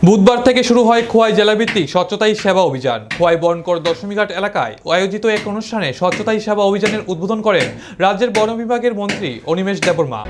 বুধবার থেকে শুরু হয় খোয়াই জেলাভিত্তিক স্বচ্ছতাই সেবা অভিযান। খোয়াই বনকর দশমীঘাট এলাকায় আয়োজিত এক অনুষ্ঠানে স্বচ্ছতাই সেবা অভিযানের উদ্বোধন করেন রাজ্যের বন বিভাগের মন্ত্রী অনিমেষ দেববর্মা।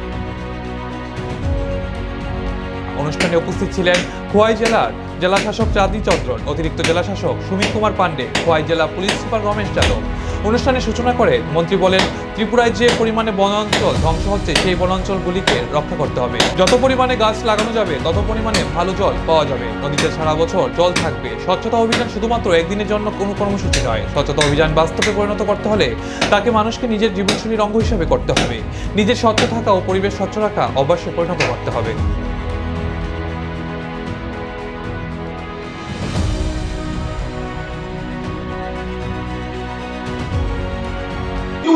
অনুষ্ঠানে উপস্থিত ছিলেন খোয়াই জেলার জেলাশাসক চাঁদনী চন্দ্রন, অতিরিক্ত জেলাশাসক সুমিত কুমার পান্ডে, খোয়াই জেলা পুলিশ সুপার রমেশ যাদব। অনুষ্ঠানে সূচনা করে মন্ত্রী বলেন, ত্রিপুরায় যে পরিমাণে বনাঞ্চল ধ্বংস হচ্ছে সেই বনাঞ্চলগুলিকে রক্ষা করতে হবে। যত পরিমাণে গাছ লাগানো যাবে তত পরিমাণে ভালো জল পাওয়া যাবে। নদীতে সারা বছর জল থাকবে। স্বচ্ছতা অভিযান শুধুমাত্র একদিনের জন্য কোনো কর্মসূচি নয়। স্বচ্ছতা অভিযান বাস্তবে পরিণত করতে হলে তাকে মানুষকে নিজের জীবনশৈলীর অঙ্গ হিসেবে করতে হবে। নিজের স্বচ্ছ থাকা ও পরিবেশ স্বচ্ছ রাখা অবশ্যই পরিণত করতে হবে।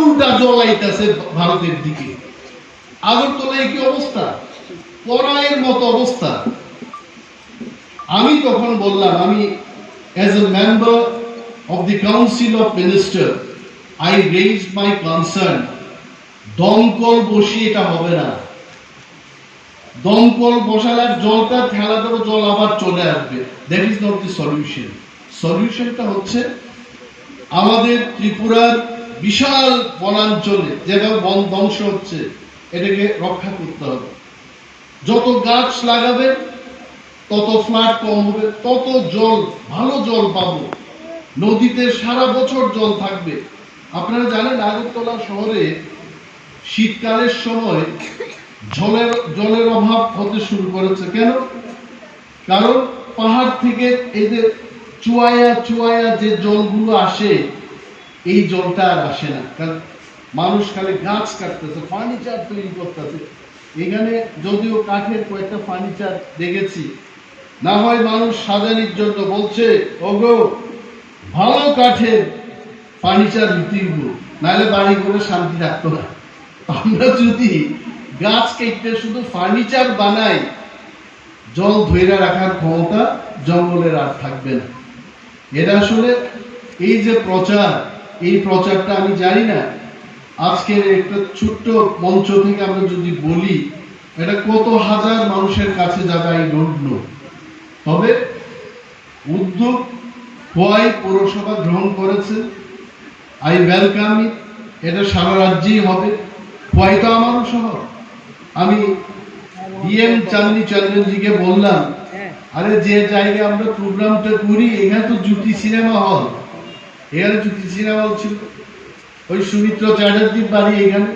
উল্টা জল আইতাছে ভারতের দিকে। আগরতলায় কি অবস্থা, পরায়ের মতো অবস্থা। আমি তখন বললাম, আমি as a member of the Council of Ministers, I raised my concern. দমকল বসিয়ে এটা হবে না। দমকল বসালে জলটা ঠেলা দেবো, জল আবার চলে আসবে। That is not the solution. সলিউশনটা হচ্ছে আমাদের ত্রিপুরার বিশাল বনাঞ্চলে যেভাবে বন ধ্বংস হচ্ছে, এটাকে রক্ষা করতে হবে। যত গাছ লাগাবে তত ফ্লাড কম হবে, তত জল, ভালো জল পাবো। নদীতে সারা বছর জল থাকবে। আপনারা জানেন আগরতলা শহরে শীতকালের সময় জলের অভাব হতে শুরু করেছে। কেন? কারণ পাহাড় থেকে এই যে চুয়ায়া যে জলগুলো আসে, এই জলটা আর আসে না। কারণ মানুষ খালি গাছ কাটতেছে, ফার্নিচার তৈরি করতেছে। এখানে যদিও কাঠের কয়েকটা ফার্নিচার দেখেছি, না হয় মানুষ সাজানির জন্য বলছে, ওগো ভালো কাঠের ফার্নিচার বিক্রিব, নাহলে বাড়ি করে শান্তি রাখতো না। আমরা যদি গাছ কেটে শুধু ফার্নিচার বানাই, জল ধরে রাখার ক্ষমতা জঙ্গলের আর থাকবে না। এটা আসলে এই যে প্রচার, এই প্রচারটা আমি জানি না আজকের একটা ছোট্ট মঞ্চ থেকে আমরা যদি বলি, এটা কত হাজার মানুষের কাছে যাবে আই ডোন্ট নো। তবে উদ্যোগ খোয়াই পৌরসভা গ্রহণ করেছে, আই ওয়েলকাম ইট। এটা সারা রাজ্যেই হবে। খোয়াই তো আমারও শহর। আমি ডিএম চাঁদনী চন্দ্রনজিকে বললাম, আরে যে জায়গায় আমরা প্রোগ্রামটা করি, এখানে তো জ্যোতি সিনেমা হল, এখানে জ্যোতি সিনেমা হল ছিল, ওই সুমিত্র চ্যাটার্জির বাড়ি এখানে।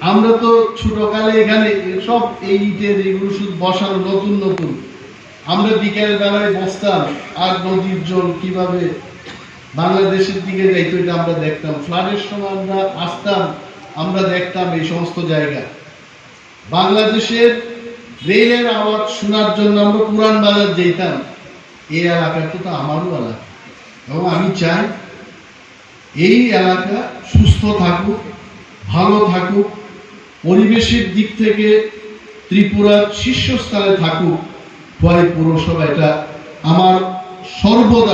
আমরা তো ছোটকালে এখানে সব এই ইটের এগুলো শুধু বসানো, নতুন নতুন। আমরা বিকেল বেলায় বসতাম আর নদীর জল কিভাবে বাংলাদেশের দিকে যাইতো এটা আমরা দেখতাম। ফ্লাডের সময় আমরা আসতাম, আমরা দেখতাম এই সমস্ত জায়গা। বাংলাদেশের রেলের আওয়াজ শোনার জন্য আমরা পুরান বাজার যেতাম। এই এলাকাটা তো আমারও এলাকা, এবং আমি চাই এই এলাকা সুস্থ থাকুক, ভালো থাকুক, পরিবেশের দিক থেকে ত্রিপুরার শীর্ষস্থানে থাকুক খোয়াই পৌরসভা। এটা আমার সর্বদা